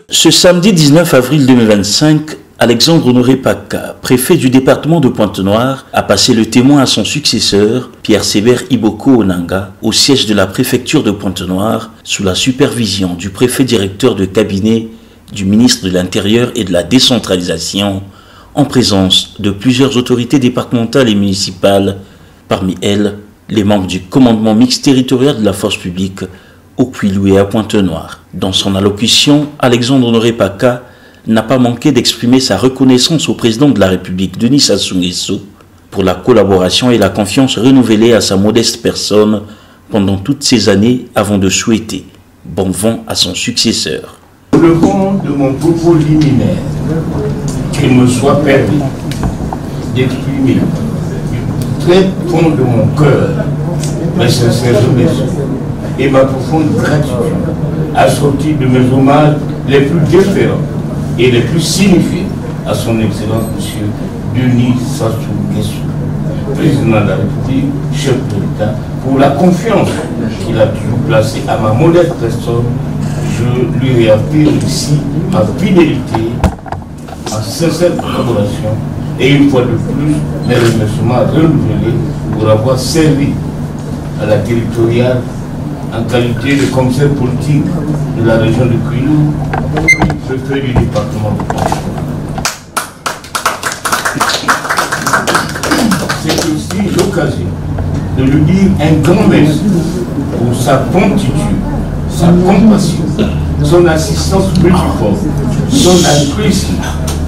Ce samedi 19 avril 2025, Alexandre Honoré Paca, préfet du département de Pointe-Noire, a passé le témoin à son successeur, Pierre Sébert Iboko Onanga, au siège de la préfecture de Pointe-Noire, sous la supervision du préfet directeur de cabinet du ministre de l'Intérieur et de la décentralisation, en présence de plusieurs autorités départementales et municipales, parmi elles les membres du commandement mixte territorial de la force publique au Puy-Loué à Pointe-Noire. Dans son allocution, Alexandre Honoré Paca n'a pas manqué d'exprimer sa reconnaissance au président de la République, Denis Sassou Nguesso, pour la collaboration et la confiance renouvelée à sa modeste personne pendant toutes ces années avant de souhaiter bon vent à son successeur. Le fond de mon propos liminaire, qu'il me soit permis d'exprimer du très fond de mon cœur mes sincères remerciements et ma profonde gratitude assortie de mes hommages les plus différents et les plus signifiés à son Excellence M. Denis Sassou Nguesso, président de la République, chef de l'État, pour la confiance qu'il a toujours placée à ma modeste personne. Je lui réaffirme ici ma fidélité, ma sincère collaboration et une fois de plus mes remerciements renouvelés pour avoir servi à la territoriale en qualité de commissaire politique de la région de Puy-Loué, préfet du département de Pointe-Noire. C'est aussi l'occasion de lui dire un grand merci pour sa promptitude, sa compassion, son assistance multiforme, son altruisme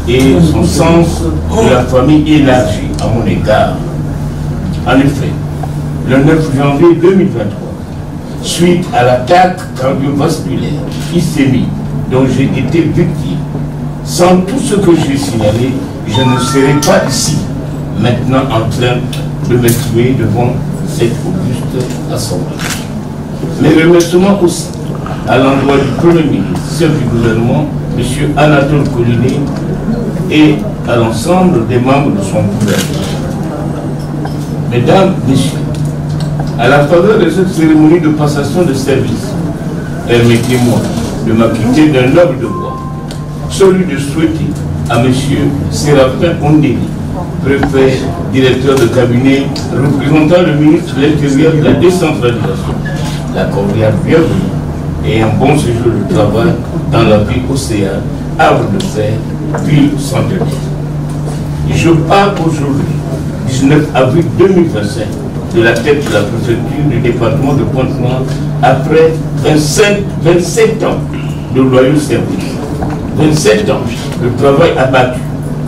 et son sens de la famille élargie à mon égard. En effet, le 9 janvier 2023, suite à l'attaque cardiovasculaire ischémique dont j'ai été victime, sans tout ce que j'ai signalé, je ne serais pas ici, maintenant en train de m'exprimer devant cette auguste assemblée. Mes remerciements aussi à l'endroit du Premier ministre, chef du gouvernement, M. Anatole Collinet, et à l'ensemble des membres de son gouvernement. Mesdames, Messieurs, à la faveur de cette cérémonie de passation de service, permettez-moi de m'acquitter d'un noble devoir, celui de souhaiter à M. Séraphin Ondeli, préfet, directeur de cabinet, représentant le ministre de l'Intérieur et de la décentralisation, la cordiale bienvenue et un bon séjour de travail dans la ville océane, havre de fer, ville centenaire. Je pars aujourd'hui, 19 avril 2025, de la tête de la préfecture du département de Pointe-Noire après 27 ans de loyaux services, 27 ans de travail abattu,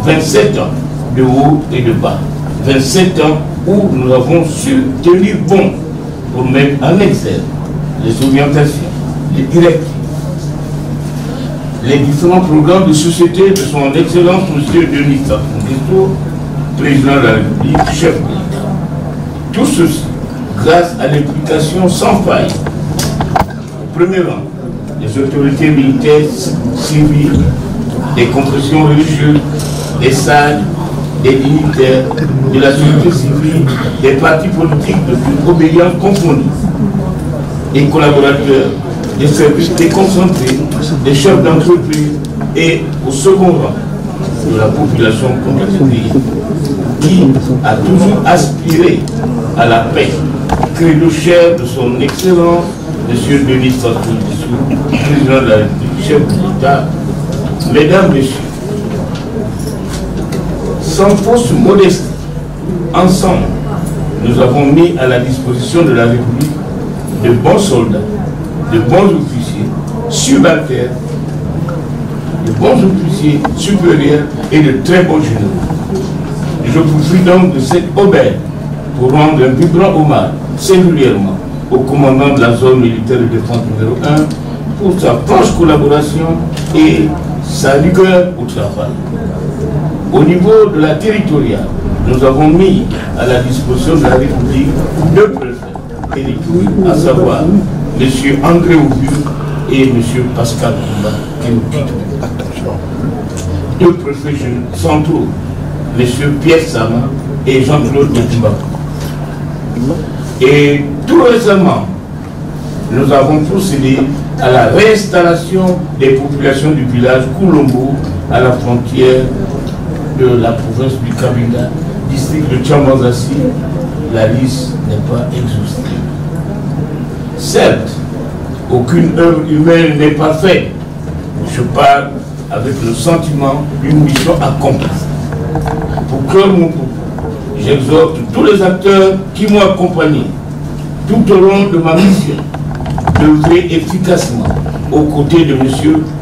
27 ans de haut et de bas, 27 ans où nous avons su tenir bon pour mettre en exergue les orientations, les directives, les différents programmes de société de son Excellence M. Denis Sassou Nguesso, président de la République, chef de l'État. Tout ceci grâce à l'implication sans faille, au premier rang, des autorités militaires, civiles, des confessions religieuses, des sages, des dignitaires, de la société civile, des partis politiques de toute obéissance confondus, des collaborateurs, des services déconcentrés, des chefs d'entreprise et au second rang de la population complète qui a toujours aspiré à la paix, credo cher de son Excellence, M. Denis Sassou Nguesso, président de la République, chef de l'État. Mesdames, Messieurs, sans fausse modestie, ensemble, nous avons mis à la disposition de la République de bons soldats, de bons officiers subalternes, de bons officiers supérieurs et de très bons généraux. Je profite donc de cette aubaine pour rendre un vibrant hommage singulièrement au commandant de la zone militaire de défense numéro 1 pour sa franche collaboration et sa rigueur au travail. Au niveau de la territoriale, nous avons mis à la disposition de la République deux préfets territoriaux, à savoir M. André Aubu et M. Pascal Koumba, qui nous quittent. Deux préfets centraux, M. Pierre Sama et Jean-Claude Ndiba. Et tout récemment, nous avons procédé à la réinstallation des populations du village Koulombo à la frontière de la province du Kabinda, district de Tchambazassi. La liste n'est pas exhaustive. Certes, aucune œuvre humaine n'est parfaite. Je parle avec le sentiment d'une mission accomplie. Pour clore mon propos, j'exhorte tous les acteurs qui m'ont accompagné tout au long de ma mission d'œuvrer efficacement aux côtés de M.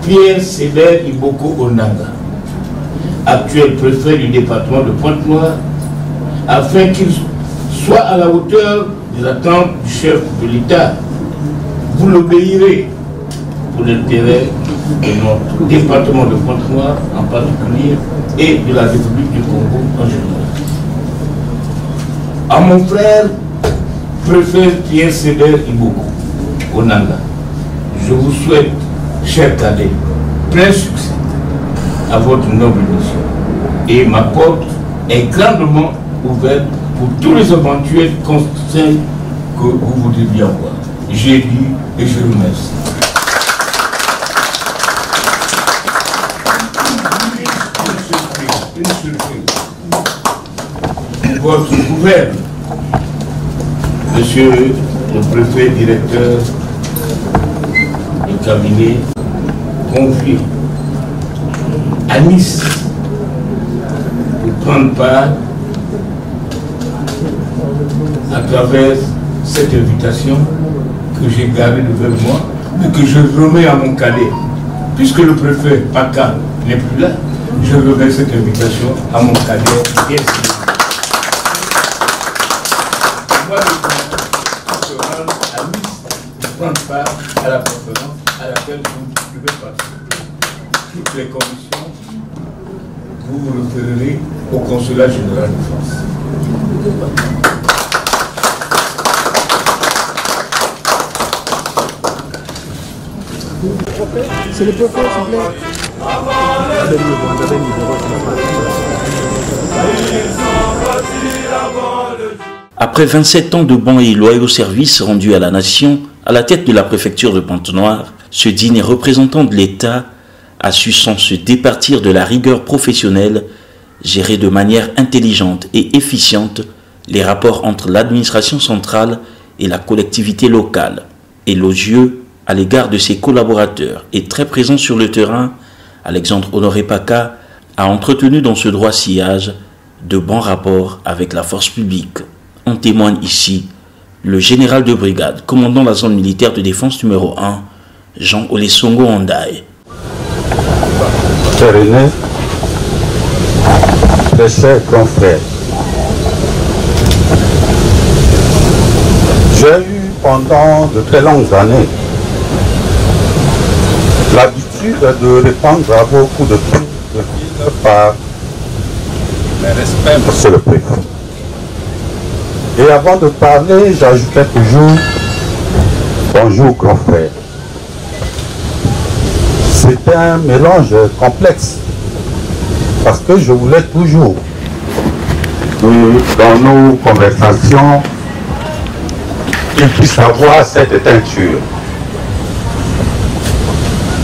Pierre Sévère Iboko Onanga, actuel préfet du département de Pointe-Noire, afin qu'il soit à la hauteur des attentes du chef de l'État. Vous l'obéirez pour l'intérêt de notre département de Pointe-Noire en particulier et de la République du Congo en général. À mon frère, préfet Pierre Sévère Iboko Onanga, je vous souhaite, chers cadets, plein succès à votre noble mission. Et ma porte est grandement ouverte pour tous les éventuels conseils que vous voudrez bien avoir. J'ai dit et je remercie. Une surprise. Votre gouverne, monsieur le préfet directeur du cabinet, convié à Nice pour prendre part à travers cette invitation que j'ai gardée devant moi, mais que je remets à mon cadet. Puisque le préfet Paca n'est plus là, je remets cette invitation à mon cadet. Moi, je se rendre à Nice pour prendre part à la conférence à laquelle vous devez participer. Toutes les conditions, vous vous référerez au consulat général de France. C'est le préfet, s'il vous plaît. Après 27 ans de bons et loyaux services rendus à la nation, à la tête de la préfecture de Pointe-Noire, ce digne représentant de l'État a su sans se départir de la rigueur professionnelle gérer de manière intelligente et efficiente les rapports entre l'administration centrale et la collectivité locale. Élogieux à l'égard de ses collaborateurs et très présent sur le terrain, Alexandre Honoré Paca a entretenu dans ce droit sillage de bons rapports avec la force publique. En témoigne ici le général de brigade, commandant la zone militaire de défense numéro 1, Jean Olesongo Ondaye. Cher aîné, très chers confrères, j'ai eu pendant de très longues années l'habitude de répondre à beaucoup de coups de fil par mes respects, monsieur le préfet. Et avant de parler, j'ajoutais toujours bonjour grand frère. C'était un mélange complexe parce que je voulais toujours dans nos conversations qu'il puisse avoir cette teinture.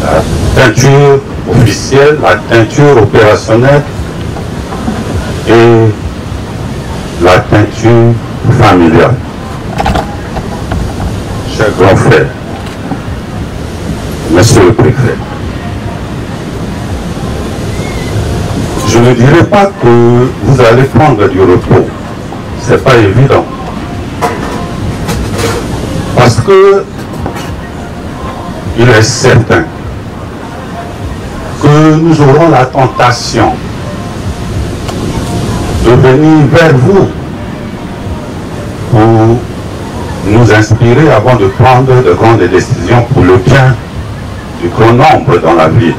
La teinture officielle, la teinture opérationnelle et la teinture familiale. Cher grand frère, monsieur le préfet, je ne dirais pas que vous allez prendre du repos. C'est pas évident. Parce que il est certain que nous aurons la tentation de venir vers vous pour nous inspirer avant de prendre de grandes décisions pour le bien du grand nombre dans la ville.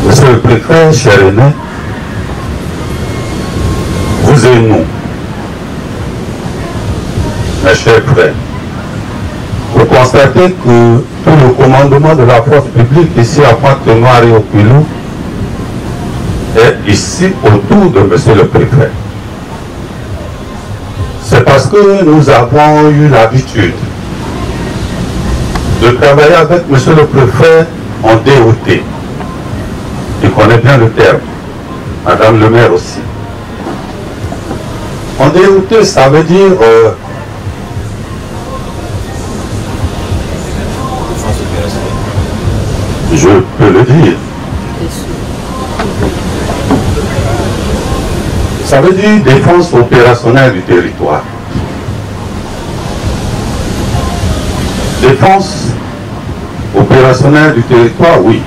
Monsieur le préfet, cher aîné, vous et nous, mes chers frères, vous constatez que tout le commandement de la force publique ici à Pointe-Noire et au Quilou est ici autour de monsieur le préfet. C'est parce que nous avons eu l'habitude de travailler avec monsieur le préfet en DOT. Il connaît bien le terme. Madame le maire aussi. En DOT, ça veut dire je peux le dire. Ça veut dire défense opérationnelle du territoire. Défense opérationnelle du territoire, oui.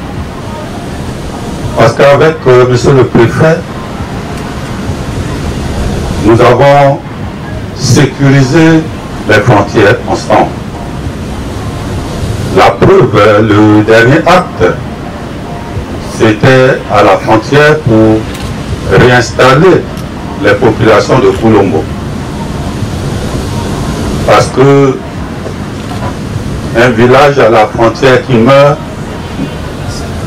Parce qu'avec monsieur le préfet, nous avons sécurisé les frontières ensemble. La preuve, le dernier acte, c'était à la frontière pour réinstaller les populations de Koulombo. Parce que un village à la frontière qui meurt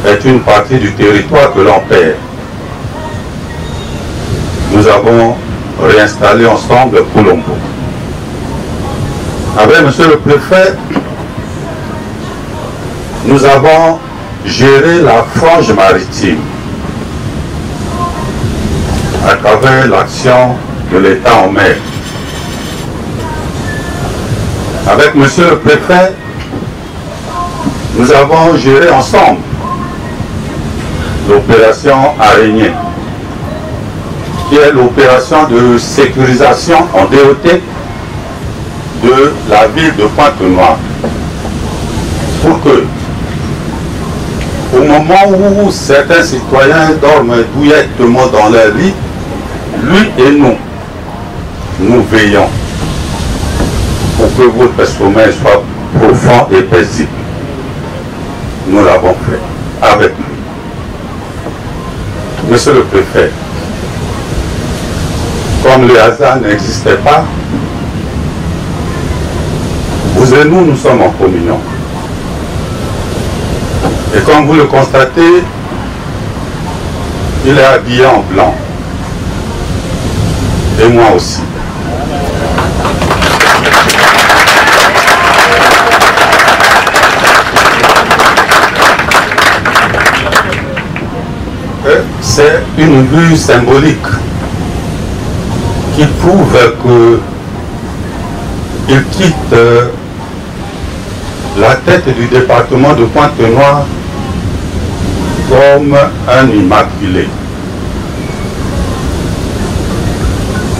est une partie du territoire que l'on perd. Nous avons réinstallé ensemble Koulombo. Avec monsieur le préfet, nous avons géré la frange maritime à travers l'action de l'État en mer. Avec monsieur le préfet, nous avons géré ensemble l'opération Araignée, qui est l'opération de sécurisation en DOT de la ville de Pointe-Noire. Pour que, au moment où certains citoyens dorment douillettement dans leur lit, lui et nous veillons pour que votre sommeil soit profond et paisible. Nous l'avons fait avec lui. Monsieur le préfet, comme le hasard n'existait pas, vous et nous sommes en communion. Et comme vous le constatez, il est habillé en blanc. Et moi aussi. C'est une vue symbolique qui prouve qu'il quitte la tête du département de Pointe-Noire comme un immaculé,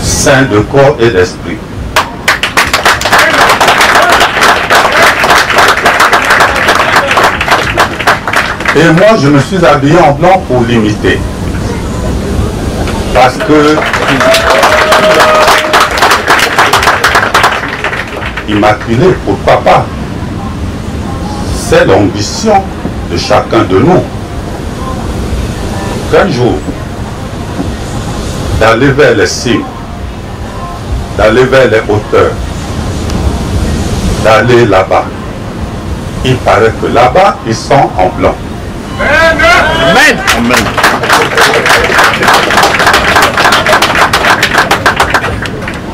saint de corps et d'esprit. Et moi, je me suis habillé en blanc pour l'imiter. Parce que immaculé, pourquoi pas? C'est l'ambition de chacun de nous. Qu'un jour, d'aller vers les cimes, d'aller vers les hauteurs, d'aller là-bas. Il paraît que là-bas, ils sont en blanc. Amen. Amen.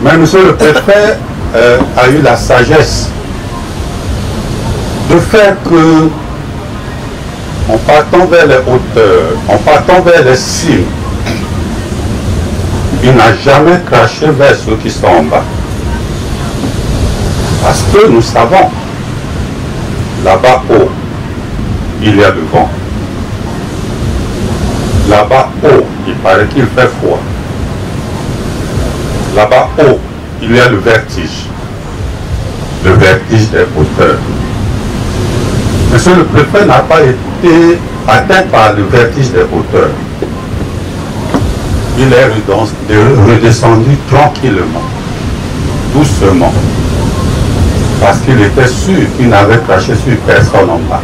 Mais monsieur le préfet a eu la sagesse de faire que, en partant vers les hauteurs, en partant vers les cimes, il n'a jamais craché vers ceux qui sont en bas. Parce que nous savons, là-bas haut, il y a le vent. Là-bas haut, il paraît qu'il fait froid. Là-bas haut, il y a le vertige des hauteurs. Monsieur le préfet n'a pas été atteint par le vertige des hauteurs. Il est redescendu tranquillement, doucement, parce qu'il était sûr qu'il n'avait craché sur personne en bas.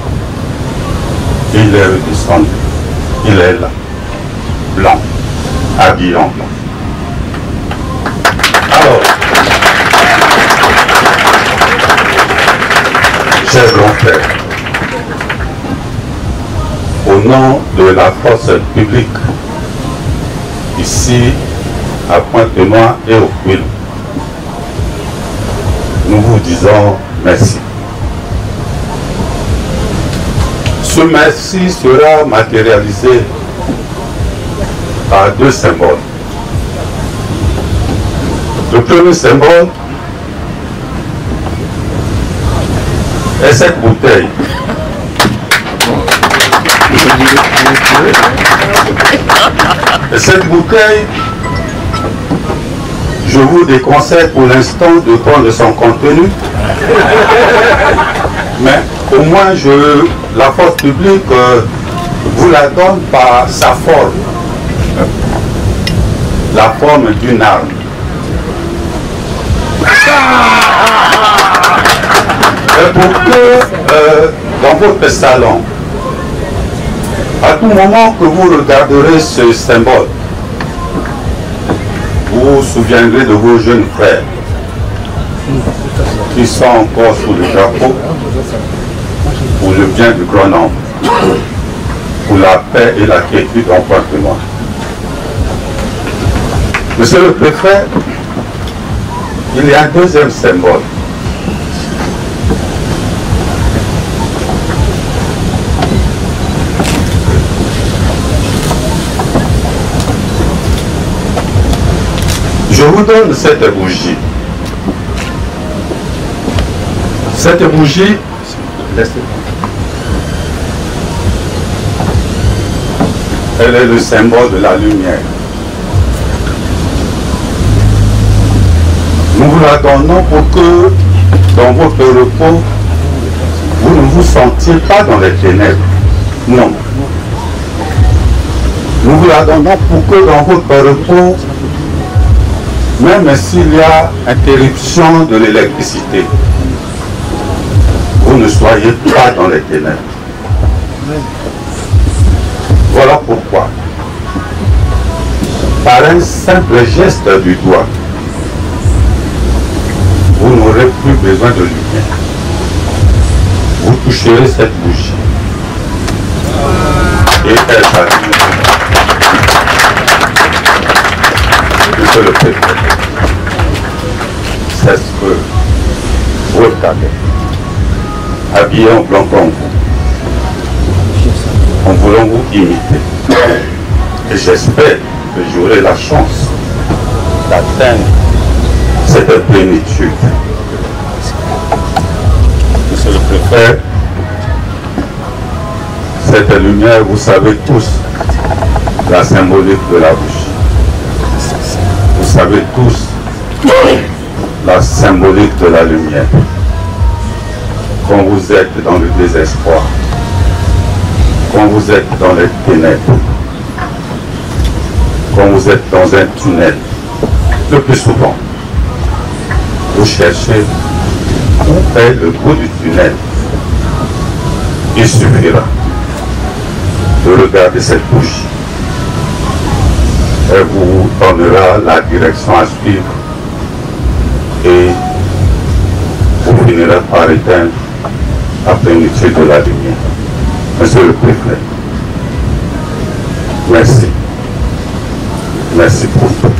Et il est redescendu. Il est là, blanc, habillé en blanc. Alors, chers grands frères, au nom de la force publique, ici à Pointe-Noire et au Quil, nous vous disons merci. Ce merci sera matérialisé par deux symboles. Le premier symbole est cette bouteille. Et cette bouteille, je vous déconseille pour l'instant de prendre son contenu, mais au moins la force publique vous la donne par sa forme, la forme d'une arme. Et pour que dans votre salon, à tout moment que vous regarderez ce symbole, vous vous souviendrez de vos jeunes frères qui sont encore sous le drapeau pour le bien du grand nombre, pour la paix et la quiétude en Pointe-Noire. Monsieur le préfet, il y a un deuxième symbole. Je vous donne cette bougie. Cette bougie, elle est le symbole de la lumière. Nous vous la donnons pour que dans votre repos, vous ne vous sentiez pas dans les ténèbres. Non. Nous vous la donnons pour que dans votre repos, même s'il y a interruption de l'électricité, vous ne soyez pas dans les ténèbres. Voilà pourquoi, par un simple geste du doigt, vous n'aurez plus besoin de lumière. Vous toucherez cette bougie et elle s'allume. Monsieur le préfet, c'est ce que vous regardez, habillé en blanc comme vous, en voulant vous imiter. Et j'espère que j'aurai la chance d'atteindre cette plénitude. Monsieur le préfet, cette lumière, vous savez tous la symbolique de la bougie. Vous savez tous la symbolique de la lumière. Quand vous êtes dans le désespoir, quand vous êtes dans les ténèbres, quand vous êtes dans un tunnel, le plus souvent, vous cherchez où est le bout du tunnel. Il suffira de regarder cette bougie. Elle vous donnera la direction à suivre et vous finirez par éteindre la plénitude de la lumière. Monsieur le préfet, merci. Merci pour tout.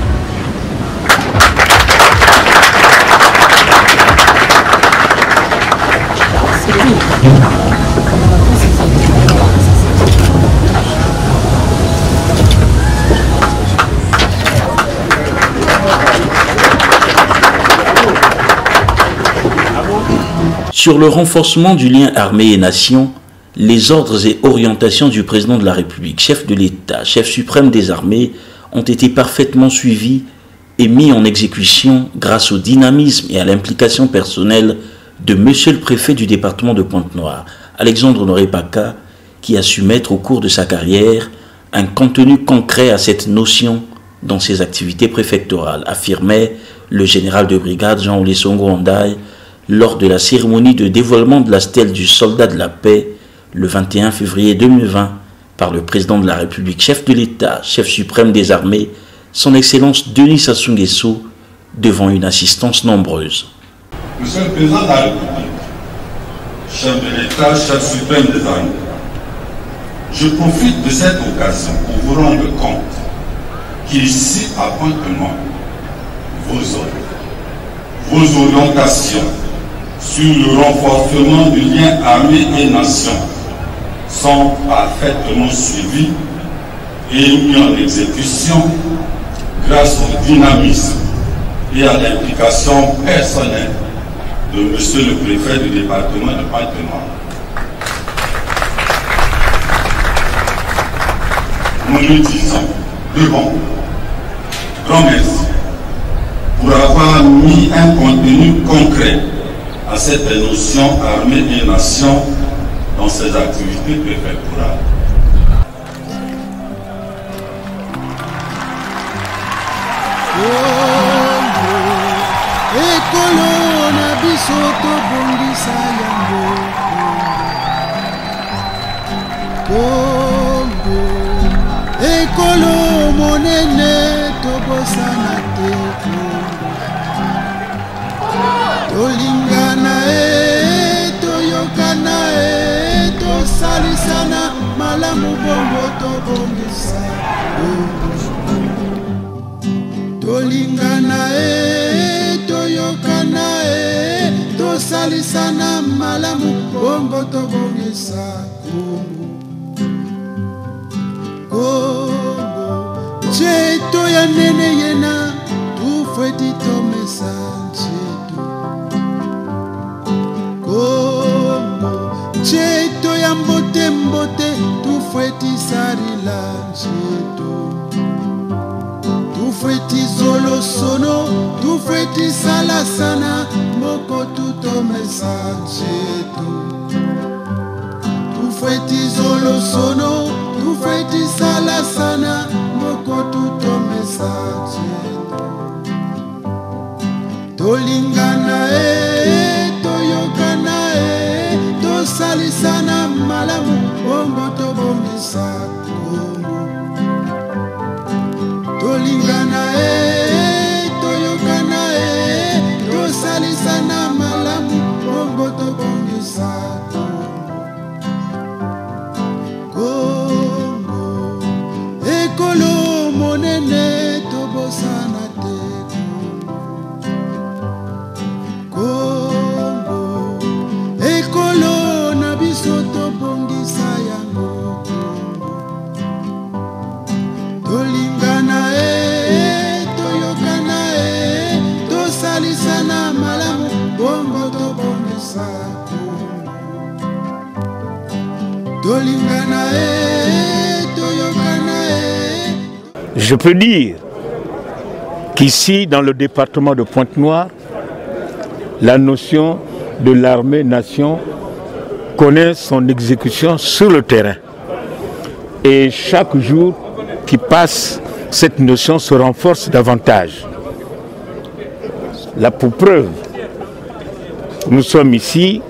Sur le renforcement du lien armée et nation, les ordres et orientations du président de la République, chef de l'État, chef suprême des armées, ont été parfaitement suivis et mis en exécution grâce au dynamisme et à l'implication personnelle de monsieur le préfet du département de Pointe-Noire, Alexandre Honoré Paca, qui a su mettre au cours de sa carrière un contenu concret à cette notion dans ses activités préfectorales, affirmait le général de brigade Jean Olesongo Ondaye lors de la cérémonie de dévoilement de la stèle du soldat de la paix le 21 février 2020 par le président de la République, chef de l'État, chef suprême des armées, son Excellence Denis Sassou Nguesso, devant une assistance nombreuse. Monsieur le Président de la République, chef de l'État, chef suprême des armées, je profite de cette occasion pour vous rendre compte qu'ici, à Pointe-Noire, vos orientations sur le renforcement du lien armée et nation sont parfaitement suivis et mis en exécution grâce au dynamisme et à l'implication personnelle de Monsieur le Préfet du département de Pointe-Noire. Nous lui disons de bon, grand merci pour avoir mis un contenu concret à cette notion armée et nation dans ses activités préfectorales. Ekolo monene tobosana te tolingana toyokana tosalisana malamu bongo tobongisa tolingana toyokana tosalisana malamu bongo tobongisa Cheto ya nene yena tu fwetito mesancheto Kongo Cheto ya mbote mbote tu fweti sarila cheto Tu fweti zolo sono tu fweti salasana moko tuto mesancheto Tu fweti zolo sono tu fweti salasana moko tuto mesaje tolingana toyokana tosalisana malamu bongo tobongisa Kongo tolingana toyokana tosalisana malamu bongo tobongisa Ekolo monene tobosana te Kongo Ekolo na biso tobongisa yango tolingana toyokana tosalisana malamu bongo tobongisa tolingana Je peux dire qu'ici, dans le département de Pointe-Noire, la notion de l'armée-nation connaît son exécution sur le terrain. Et chaque jour qui passe, cette notion se renforce davantage. Là, pour preuve, nous sommes ici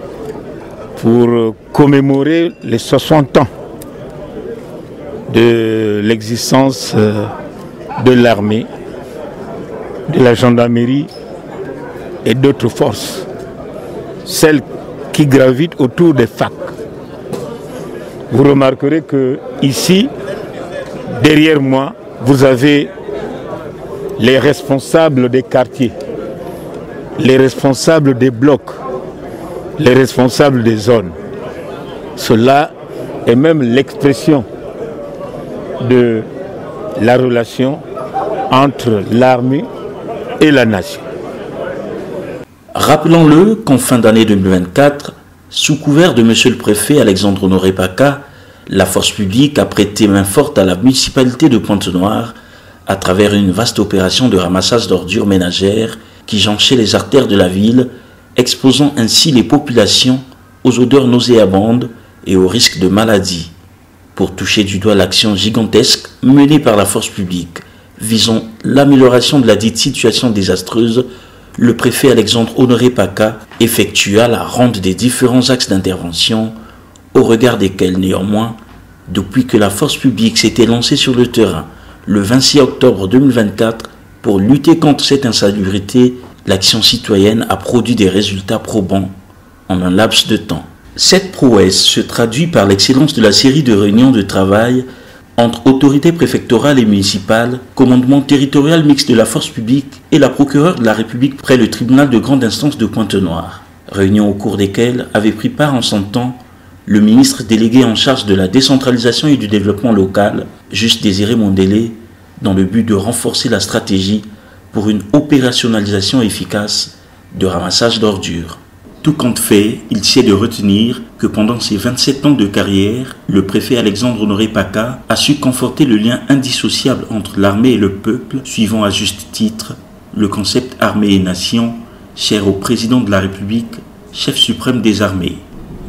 pour commémorer les 60 ans de l'existence de l'armée, de la gendarmerie et d'autres forces, celles qui gravitent autour des FAC. Vous remarquerez que ici, derrière moi, vous avez les responsables des quartiers, les responsables des blocs, les responsables des zones. Cela est même l'expression de la relation entre l'armée et la nation. Rappelons-le qu'en fin d'année 2024, sous couvert de Monsieur le Préfet Alexandre Honoré Paka, la force publique a prêté main forte à la municipalité de Pointe-Noire à travers une vaste opération de ramassage d'ordures ménagères qui jonchait les artères de la ville, exposant ainsi les populations aux odeurs nauséabondes et aux risques de maladies. Pour toucher du doigt l'action gigantesque menée par la force publique visant l'amélioration de la dite situation désastreuse, le préfet Alexandre Honoré Paka effectua la ronde des différents axes d'intervention, au regard desquels néanmoins, depuis que la force publique s'était lancée sur le terrain le 26 octobre 2024 pour lutter contre cette insalubrité, l'action citoyenne a produit des résultats probants en un laps de temps. Cette prouesse se traduit par l'excellence de la série de réunions de travail entre autorités préfectorales et municipales, commandement territorial mixte de la force publique et la procureure de la République près le tribunal de grande instance de Pointe-Noire. Réunions au cours desquelles avait pris part en son temps Le ministre délégué en charge de la décentralisation et du développement local, Juste Désiré Mondélé, dans le but de renforcer la stratégie pour une opérationnalisation efficace de ramassage d'ordures. Tout compte fait, il sied de retenir que pendant ses 27 ans de carrière, le préfet Alexandre Honoré Paka a su conforter le lien indissociable entre l'armée et le peuple, suivant à juste titre le concept armée et nation, cher au président de la République, chef suprême des armées.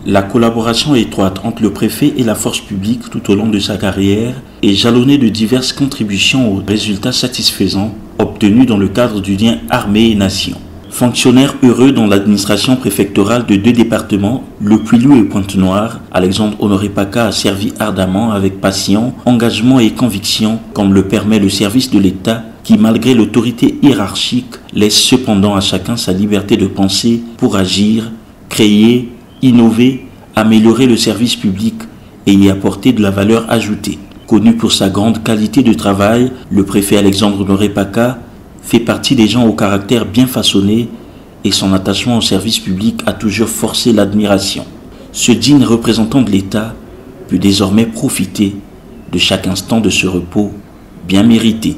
La collaboration étroite entre le préfet et la force publique tout au long de sa carrière est jalonnée de diverses contributions aux résultats satisfaisants obtenus dans le cadre du lien armée et nation. Fonctionnaire heureux dans l'administration préfectorale de 2 départements, le Puy-Loup et Pointe-Noire, Alexandre Honoré Paka a servi ardemment avec passion, engagement et conviction, comme le permet le service de l'État, qui malgré l'autorité hiérarchique, laisse cependant à chacun sa liberté de penser pour agir, créer, innover, améliorer le service public et y apporter de la valeur ajoutée. Connu pour sa grande qualité de travail, le préfet Alexandre Honoré Paka fait partie des gens au caractère bien façonné et son attachement au service public a toujours forcé l'admiration. Ce digne représentant de l'État peut désormais profiter de chaque instant de ce repos bien mérité.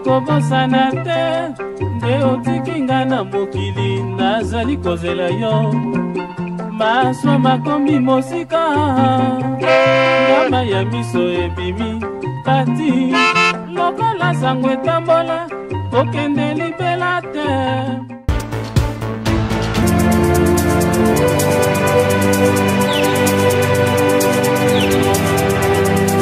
Kobosana te nde otikinga na mokili nazali kozela yo maswa makomi mosika ngama ya miso ebimi pati lokola sango etambola kokende libela